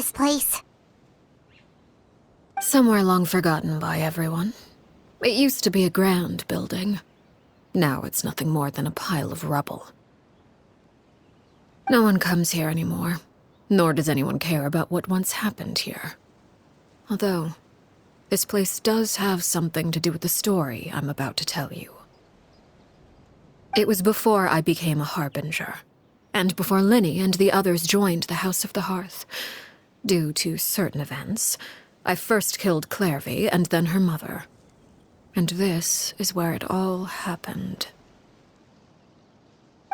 this place? Somewhere long forgotten by everyone. It used to be a grand building. Now it's nothing more than a pile of rubble. No one comes here anymore, nor does anyone care about what once happened here. Although, this place does have something to do with the story I'm about to tell you. It was before I became a harbinger, and before Linny and the others joined the House of the Hearth. Due to certain events, I first killed Clairvy and then her mother. And this is where it all happened.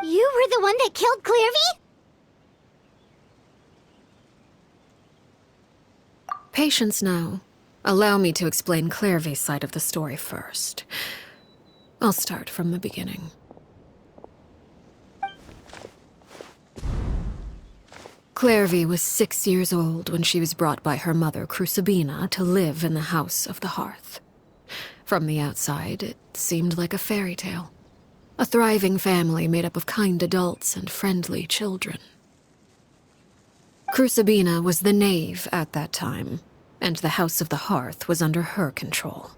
You were the one that killed Clairvy? Patience now. Allow me to explain Clairvy's side of the story first. I'll start from the beginning. Clairvy was 6 years old when she was brought by her mother, Crucibina, to live in the House of the Hearth. From the outside, it seemed like a fairy tale. A thriving family made up of kind adults and friendly children. Crucibina was the knave at that time, and the House of the Hearth was under her control.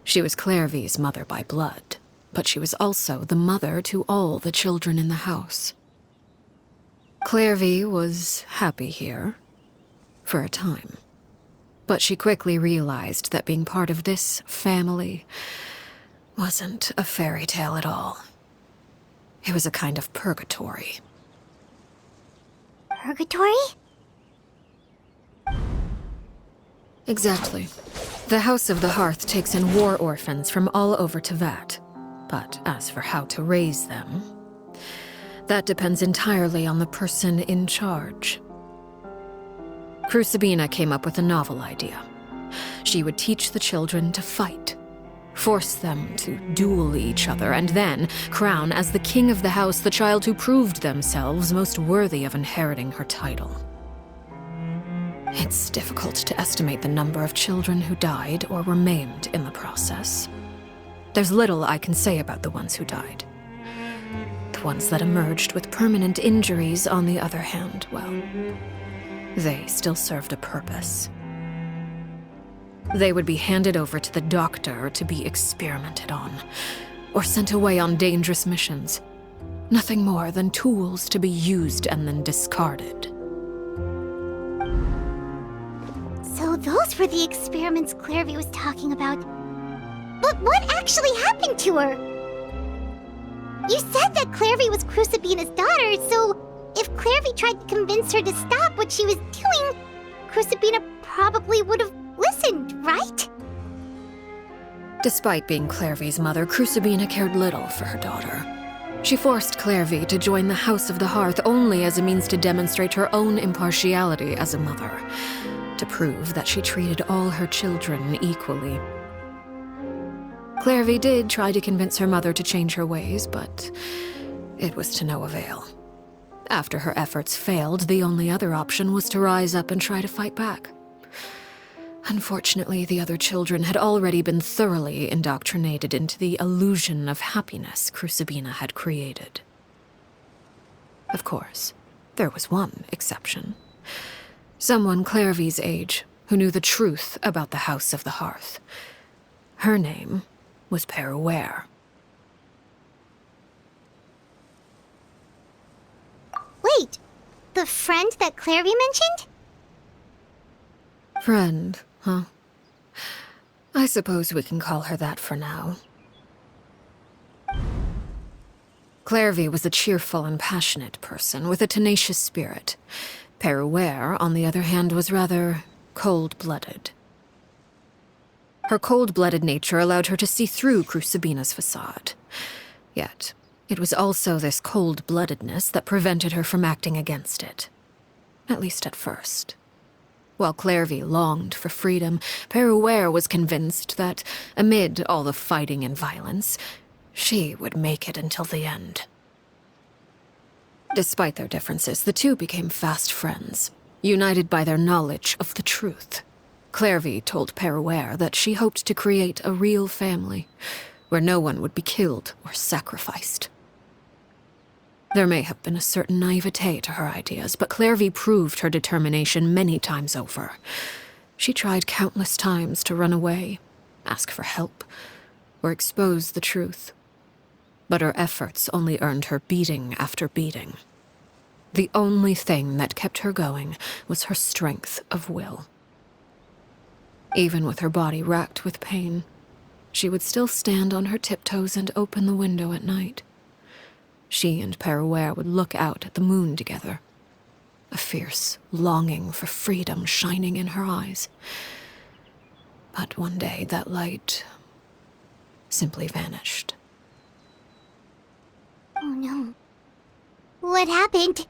She was Clairvy's mother by blood, but she was also the mother to all the children in the house. Clairvy was happy here, for a time. But she quickly realized that being part of this family wasn't a fairy tale at all. It was a kind of purgatory. Purgatory? Exactly. The House of the Hearth takes in war orphans from all over Tevat. But as for how to raise them, that depends entirely on the person in charge. Crucibina came up with a novel idea. She would teach the children to fight, force them to duel each other, and then crown as the king of the house the child who proved themselves most worthy of inheriting her title. It's difficult to estimate the number of children who died or were maimed in the process. There's little I can say about the ones who died. The ones that emerged with permanent injuries, on the other hand, well, they still served a purpose. They would be handed over to the doctor to be experimented on, or sent away on dangerous missions. Nothing more than tools to be used and then discarded. So those were the experiments Clairvy was talking about. But what actually happened to her? You said that Clairvy was Crucibina's daughter, so if Clairvy tried to convince her to stop what she was doing, Crucibina probably would have listened, right? Despite being Clairvy's mother, Crucibina cared little for her daughter. She forced Clairvy to join the House of the Hearth only as a means to demonstrate her own impartiality as a mother, to prove that she treated all her children equally. Clairvy did try to convince her mother to change her ways, but it was to no avail. After her efforts failed, the only other option was to rise up and try to fight back. Unfortunately, the other children had already been thoroughly indoctrinated into the illusion of happiness Crucibina had created. Of course, there was one exception. Someone Clairvy's age who knew the truth about the House of the Hearth. Her name was Peruere. Wait, the friend that Clairvy mentioned? Friend, huh? I suppose we can call her that for now. Clairvy was a cheerful and passionate person with a tenacious spirit. Peruere, on the other hand, was rather cold-blooded. Her cold-blooded nature allowed her to see through Crucibina's facade. Yet, it was also this cold-bloodedness that prevented her from acting against it. At least at first. While Clairvy longed for freedom, Peruere was convinced that, amid all the fighting and violence, she would make it until the end. Despite their differences, the two became fast friends, united by their knowledge of the truth. Clairvy told Peruere that she hoped to create a real family, where no one would be killed or sacrificed. There may have been a certain naivete to her ideas, but Clairvy proved her determination many times over. She tried countless times to run away, ask for help, or expose the truth. But her efforts only earned her beating after beating. The only thing that kept her going was her strength of will. Even with her body racked with pain, she would still stand on her tiptoes and open the window at night. She and Perouer would look out at the moon together, a fierce longing for freedom shining in her eyes. But one day that light simply vanished. Oh no. What happened?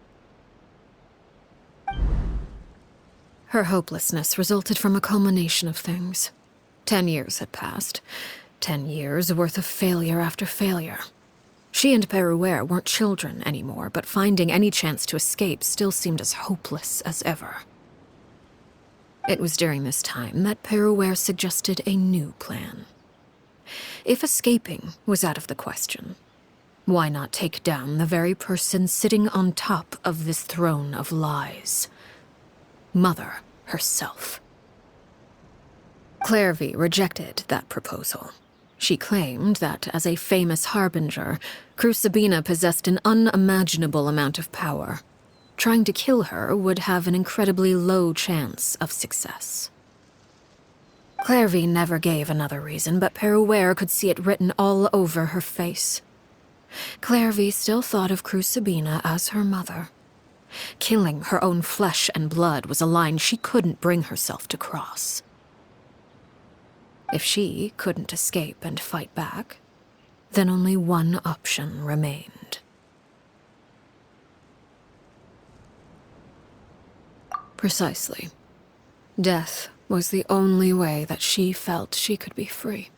Her hopelessness resulted from a culmination of things. 10 years had passed. 10 years worth of failure after failure. She and Perouer weren't children anymore, but finding any chance to escape still seemed as hopeless as ever. It was during this time that Perouer suggested a new plan. If escaping was out of the question, why not take down the very person sitting on top of this throne of lies? Mother herself. Clairvy rejected that proposal. She claimed that, as a famous harbinger, Crucibina possessed an unimaginable amount of power. Trying to kill her would have an incredibly low chance of success. Clairvy never gave another reason, but Perouer could see it written all over her face. Clairvy still thought of Crucibina as her mother. Killing her own flesh and blood was a line she couldn't bring herself to cross. If she couldn't escape and fight back, then only one option remained. Precisely. Death was the only way that she felt she could be free.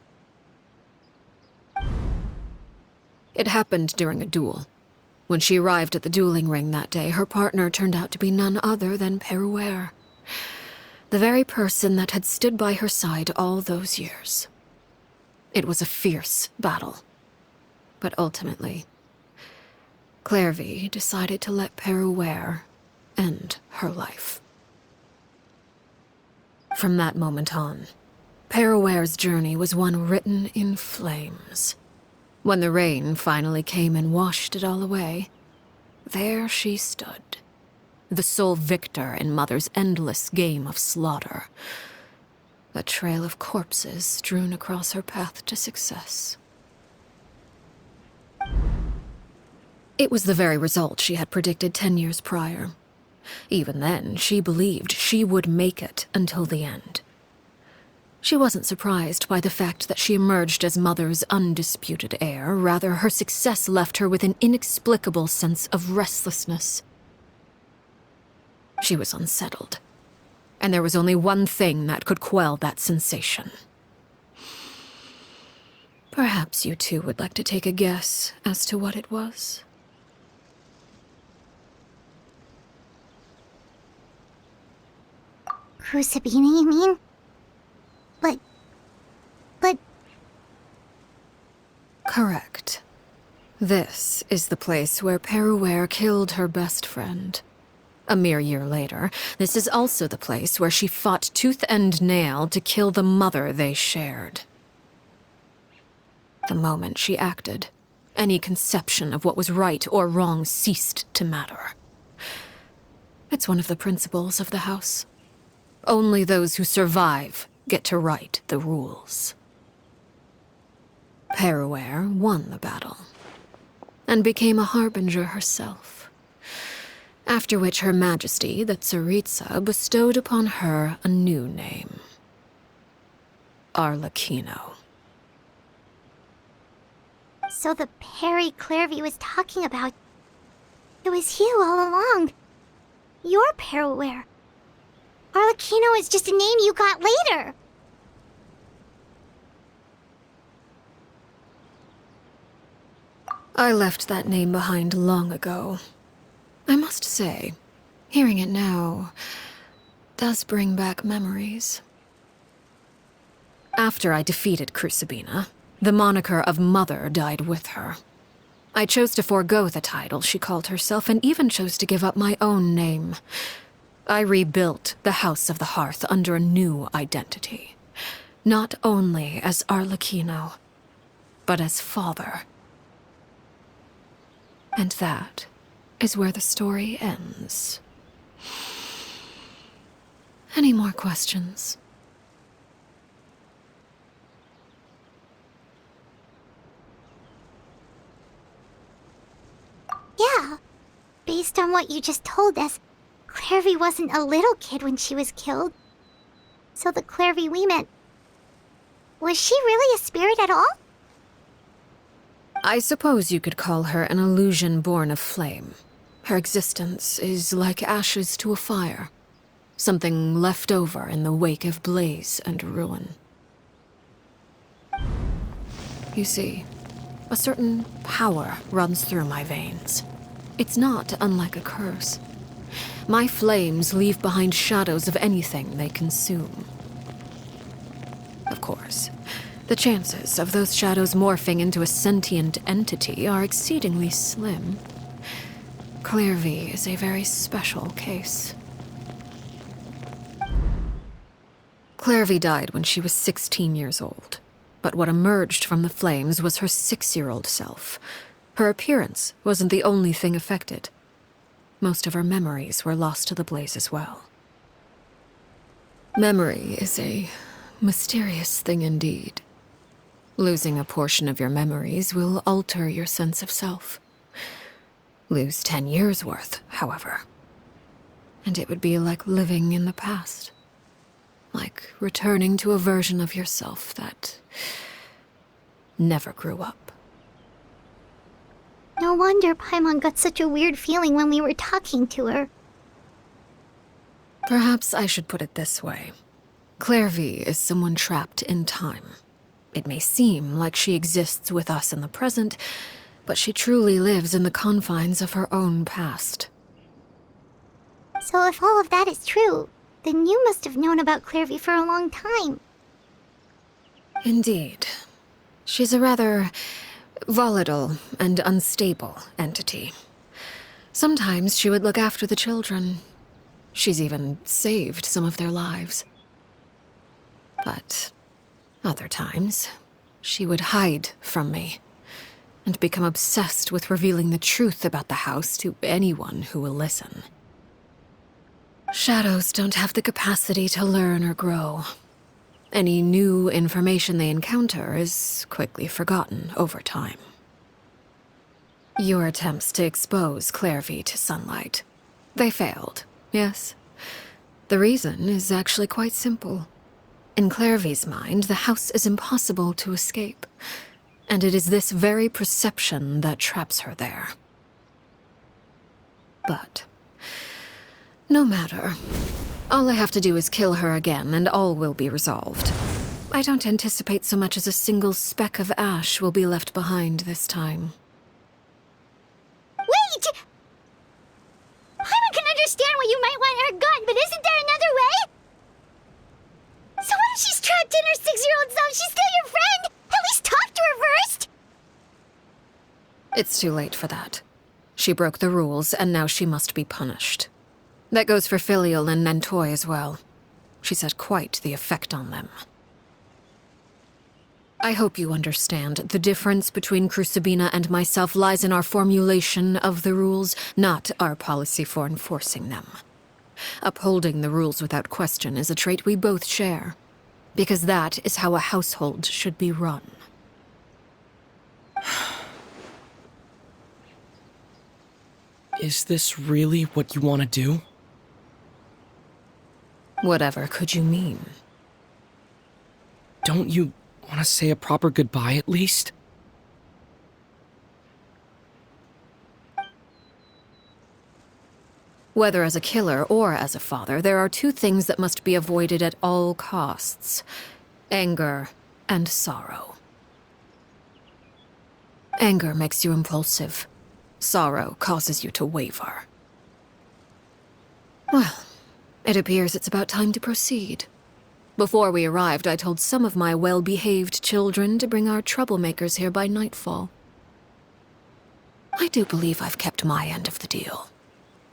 It happened during a duel. When she arrived at the dueling ring that day, her partner turned out to be none other than Perouer. The very person that had stood by her side all those years. It was a fierce battle. But ultimately, Clairvy decided to let Perouer end her life. From that moment on, Perouer's journey was one written in flames. When the rain finally came and washed it all away, there she stood. The sole victor in Mother's endless game of slaughter. A trail of corpses strewn across her path to success. It was the very result she had predicted 10 years prior. Even then, she believed she would make it until the end. She wasn't surprised by the fact that she emerged as Mother's undisputed heir. Rather, her success left her with an inexplicable sense of restlessness. She was unsettled, and there was only one thing that could quell that sensation. Perhaps you two would like to take a guess as to what it was? Crucibina, you mean? But... Correct. This is the place where Perouer killed her best friend. A mere year later, this is also the place where she fought tooth and nail to kill the mother they shared. The moment she acted, any conception of what was right or wrong ceased to matter. It's one of the principles of the house. Only those who survive get to write the rules. Perouer won the battle, and became a harbinger herself. After which Her Majesty, the Tsaritsa, bestowed upon her a new name. Arlecchino. So the Perry Clairvy was talking about... It was you all along. You're Perouer. Arlecchino is just a name you got later. I left that name behind long ago. I must say, hearing it now does bring back memories. After I defeated Crucibina, the moniker of Mother died with her. I chose to forego the title she called herself, and even chose to give up my own name. I rebuilt the House of the Hearth under a new identity. Not only as Arlecchino, but as father. And that is where the story ends. Any more questions? Yeah. Based on what you just told us, Clairvy wasn't a little kid when she was killed. So the Clairvy we met... Was she really a spirit at all? I suppose you could call her an illusion born of flame. Her existence is like ashes to a fire. Something left over in the wake of blaze and ruin. You see, a certain power runs through my veins. It's not unlike a curse. My flames leave behind shadows of anything they consume. Of course, the chances of those shadows morphing into a sentient entity are exceedingly slim. Clairvy is a very special case. Clairvy died when she was 16 years old, but what emerged from the flames was her 6-year-old self. Her appearance wasn't the only thing affected. Most of her memories were lost to the blaze as well. Memory is a mysterious thing indeed. Losing a portion of your memories will alter your sense of self. Lose 10 years' worth, however, and it would be like living in the past. Like returning to a version of yourself that never grew up. No wonder Paimon got such a weird feeling when we were talking to her. Perhaps I should put it this way. Clairvy is someone trapped in time. It may seem like she exists with us in the present, but she truly lives in the confines of her own past. So if all of that is true, then you must have known about Clairvy for a long time. Indeed. She's a rather volatile and unstable entity. Sometimes she would look after the children. She's even saved some of their lives. But other times, she would hide from me and become obsessed with revealing the truth about the house to anyone who will listen. Shadows don't have the capacity to learn or grow. Any new information they encounter is quickly forgotten over time. Your attempts to expose Clairvy to sunlight. They failed, yes. The reason is actually quite simple. In Clairvy's mind, the house is impossible to escape, and it is this very perception that traps her there. But no matter. All I have to do is kill her again, and all will be resolved. I don't anticipate so much as a single speck of ash will be left behind this time. Wait! Paimon can understand why you might want her gone, but isn't there another way? So what if she's trapped in her 6-year-old self? She's still your friend! At least talk to her first! It's too late for that. She broke the rules, and now she must be punished. That goes for Filial and Nantoy as well. She's had quite the effect on them. I hope you understand. The difference between Crucibina and myself lies in our formulation of the rules, not our policy for enforcing them. Upholding the rules without question is a trait we both share, because that is how a household should be run. Is this really what you want to do? Whatever could you mean? Don't you want to say a proper goodbye at least? Whether as a killer or as a father, there are two things that must be avoided at all costs: anger and sorrow. Anger makes you impulsive. Sorrow causes you to waver. Well, it appears it's about time to proceed. Before we arrived, I told some of my well-behaved children to bring our troublemakers here by nightfall. I do believe I've kept my end of the deal.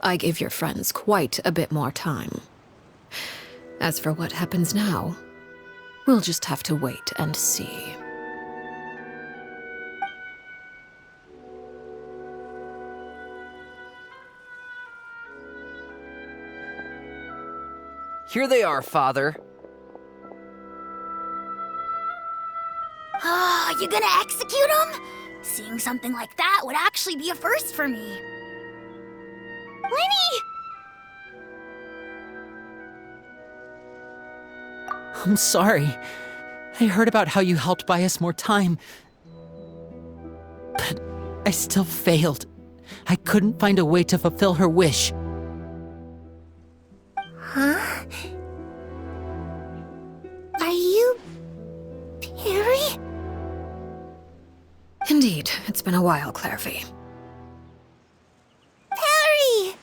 I gave your friends quite a bit more time. As for what happens now, we'll just have to wait and see. Here they are, Father. You gonna execute him? Seeing something like that would actually be a first for me. Lenny! I'm sorry. I heard about how you helped buy us more time. But I still failed. I couldn't find a way to fulfill her wish. Huh? Are you... Perry? Indeed, it's been a while, Clairvy. Perry!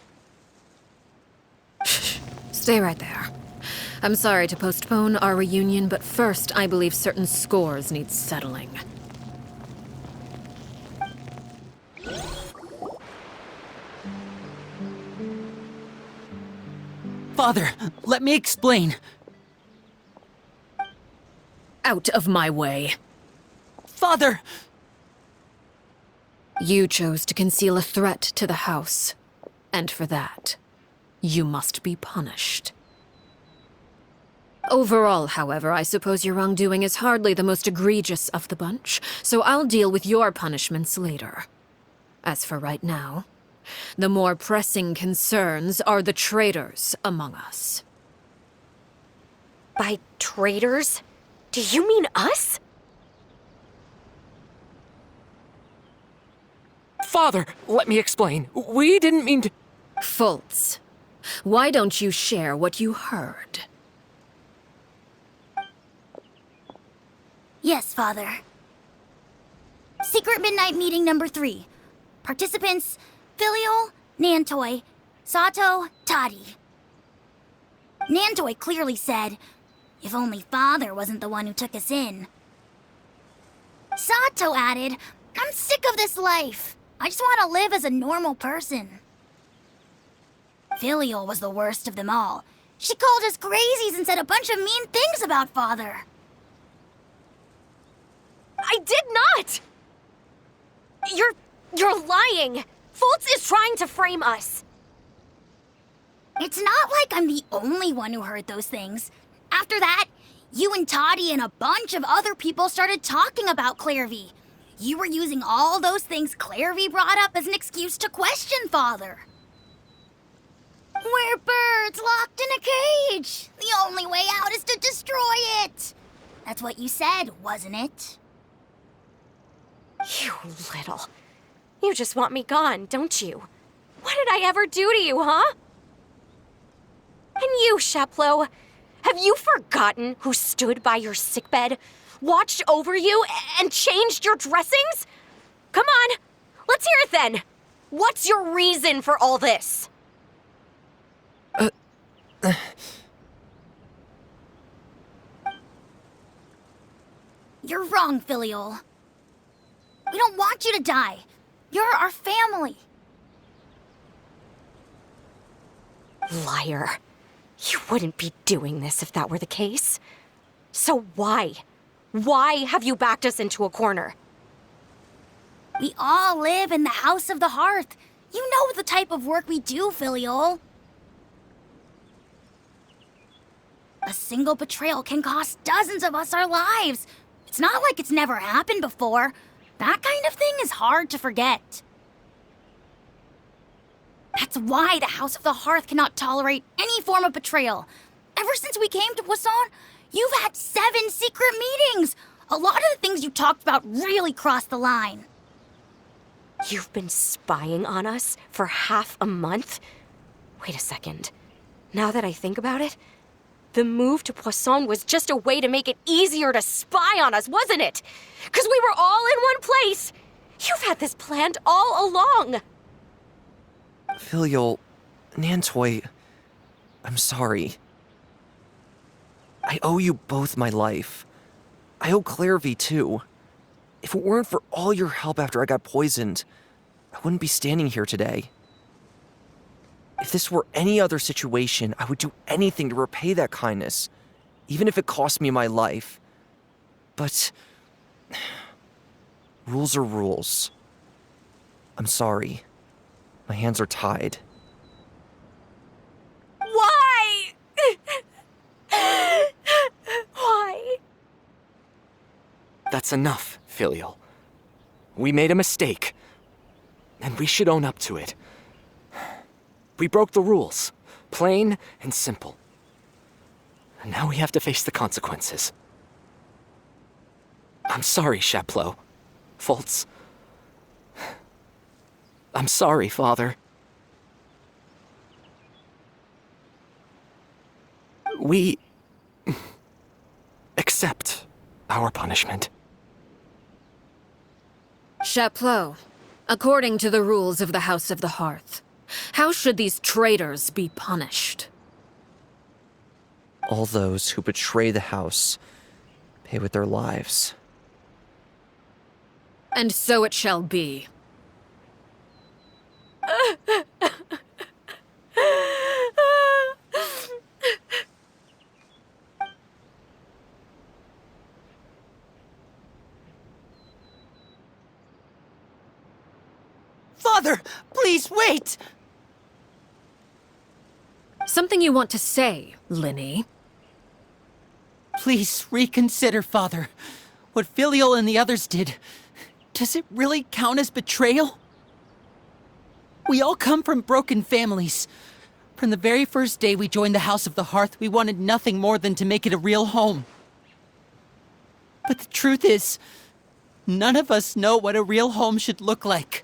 Shh, stay right there. I'm sorry to postpone our reunion, but first, I believe certain scores need settling. Father, let me explain. Out of my way. Father! You chose to conceal a threat to the house, and for that, you must be punished. Overall, however, I suppose your wrongdoing is hardly the most egregious of the bunch, so I'll deal with your punishments later. As for right now, the more pressing concerns are the traitors among us. By traitors? Do you mean us? Father, let me explain. We didn't mean to... Fultz, why don't you share what you heard? Yes, Father. Secret Midnight Meeting number 3. Participants, Filial, Nantoi, Sato, Toddy. Nantoi clearly said, if only Father wasn't the one who took us in. Sato added, I'm sick of this life. I just want to live as a normal person. Filial was the worst of them all. She called us crazies and said a bunch of mean things about Father. I did not! You're lying! Fultz is trying to frame us. It's not like I'm the only one who heard those things. After that, you and Toddy and a bunch of other people started talking about Clairvy. You were using all those things Clairvy brought up as an excuse to question Father. We're birds locked in a cage. The only way out is to destroy it. That's what you said, wasn't it? You little... You just want me gone, don't you? What did I ever do to you, huh? And you, Sheplo, have you forgotten who stood by your sickbed, watched over you, and changed your dressings? Come on, let's hear it then. What's your reason for all this? You're wrong, Filial. We don't want you to die. You're our family. Liar. You wouldn't be doing this if that were the case. So why? Why have you backed us into a corner? We all live in the House of the Hearth. You know the type of work we do, Filial. A single betrayal can cost dozens of us our lives. It's not like it's never happened before. That kind of thing is hard to forget. That's why the House of the Hearth cannot tolerate any form of betrayal. Ever since we came to Poisson, you've had 7 secret meetings. A lot of the things you talked about really crossed the line. You've been spying on us for half a month? Wait a second. Now that I think about it, the move to Poisson was just a way to make it easier to spy on us, wasn't it? Because we were all in one place. You've had this planned all along. Filial, Nantoi, I'm sorry. I owe you both my life. I owe Clairvy too. If it weren't for all your help after I got poisoned, I wouldn't be standing here today. If this were any other situation, I would do anything to repay that kindness, even if it cost me my life. But rules are rules. I'm sorry. My hands are tied. Why? Why? That's enough, Filial. We made a mistake, and we should own up to it. We broke the rules, plain and simple. And now we have to face the consequences. I'm sorry, Chaplot. Fultz. I'm sorry, Father. We accept our punishment. Chaplot, according to the rules of the House of the Hearth, how should these traitors be punished? All those who betray the house pay with their lives. And so it shall be. Father, please wait! Something you want to say, Linny? Please reconsider, Father. What Filial and the others did, does it really count as betrayal? We all come from broken families. From the very first day we joined the House of the Hearth, we wanted nothing more than to make it a real home. But the truth is, none of us know what a real home should look like.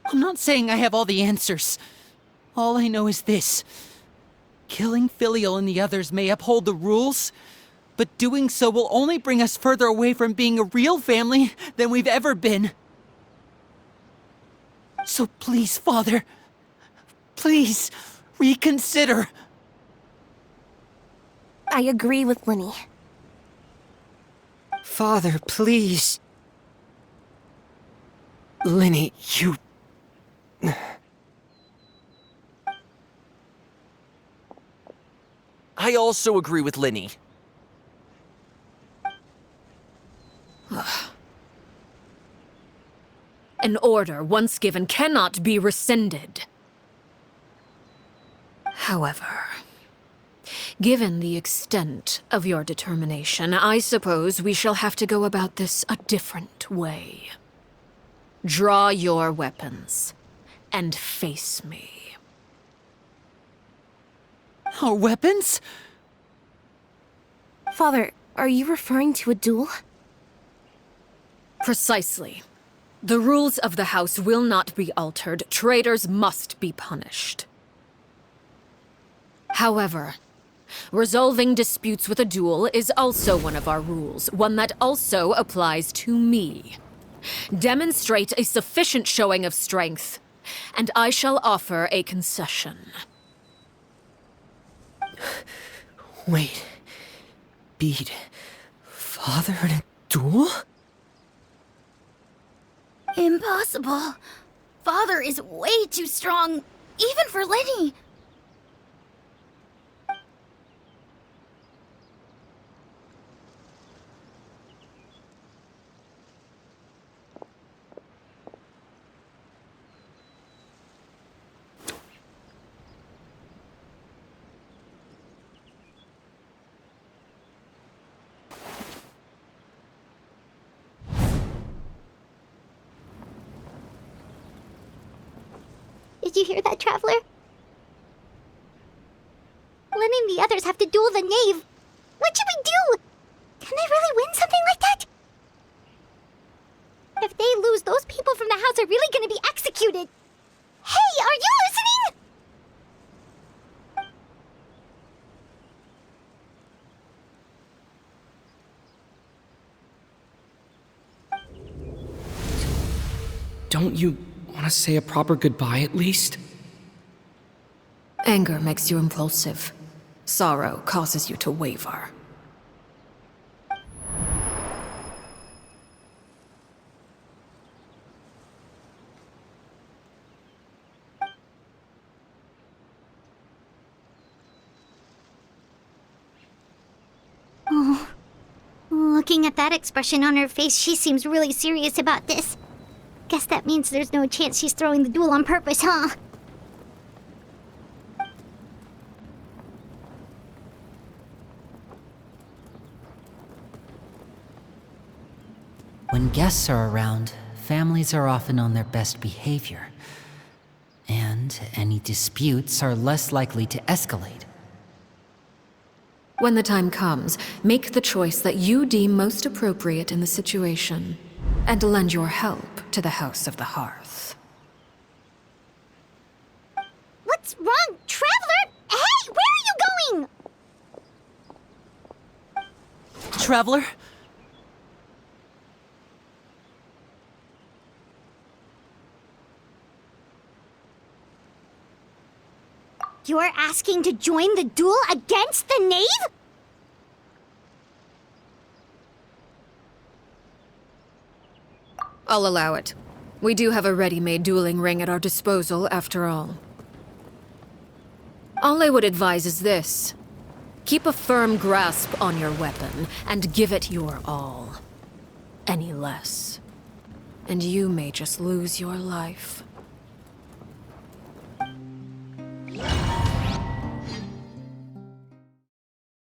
I'm not saying I have all the answers. All I know is this. Killing Filial and the others may uphold the rules, but doing so will only bring us further away from being a real family than we've ever been. So please, Father, please, reconsider. I agree with Linny. Father, please. Linny, you... I also agree with Linny. An order once given cannot be rescinded. However, given the extent of your determination, I suppose we shall have to go about this a different way. Draw your weapons and face me. Our weapons? Father, are you referring to a duel? Precisely. The rules of the house will not be altered. Traitors must be punished. However, resolving disputes with a duel is also one of our rules, one that also applies to me. Demonstrate a sufficient showing of strength, and I shall offer a concession. Wait. Beat Father in a duel? Impossible. Father is way too strong, even for Linny. Did you hear that, Traveler? Lenny and the others have to duel the knave. What should we do? Can they really win something like that? If they lose, those people from the house are really gonna be executed. Hey, are you listening? Don't you want to say a proper goodbye at least? Anger makes you impulsive. Sorrow causes you to waver. Looking at that expression on her face, she seems really serious about this. Guess that means there's no chance she's throwing the duel on purpose, huh? When guests are around, families are often on their best behavior. And any disputes are less likely to escalate. When the time comes, make the choice that you deem most appropriate in the situation, and lend your help to the House of the Hearth. What's wrong, Traveler? Hey, where are you going? Traveler? You're asking to join the duel against the knave? I'll allow it. We do have a ready-made dueling ring at our disposal, after all. All I would advise is this. Keep a firm grasp on your weapon, and give it your all. Any less, and you may just lose your life.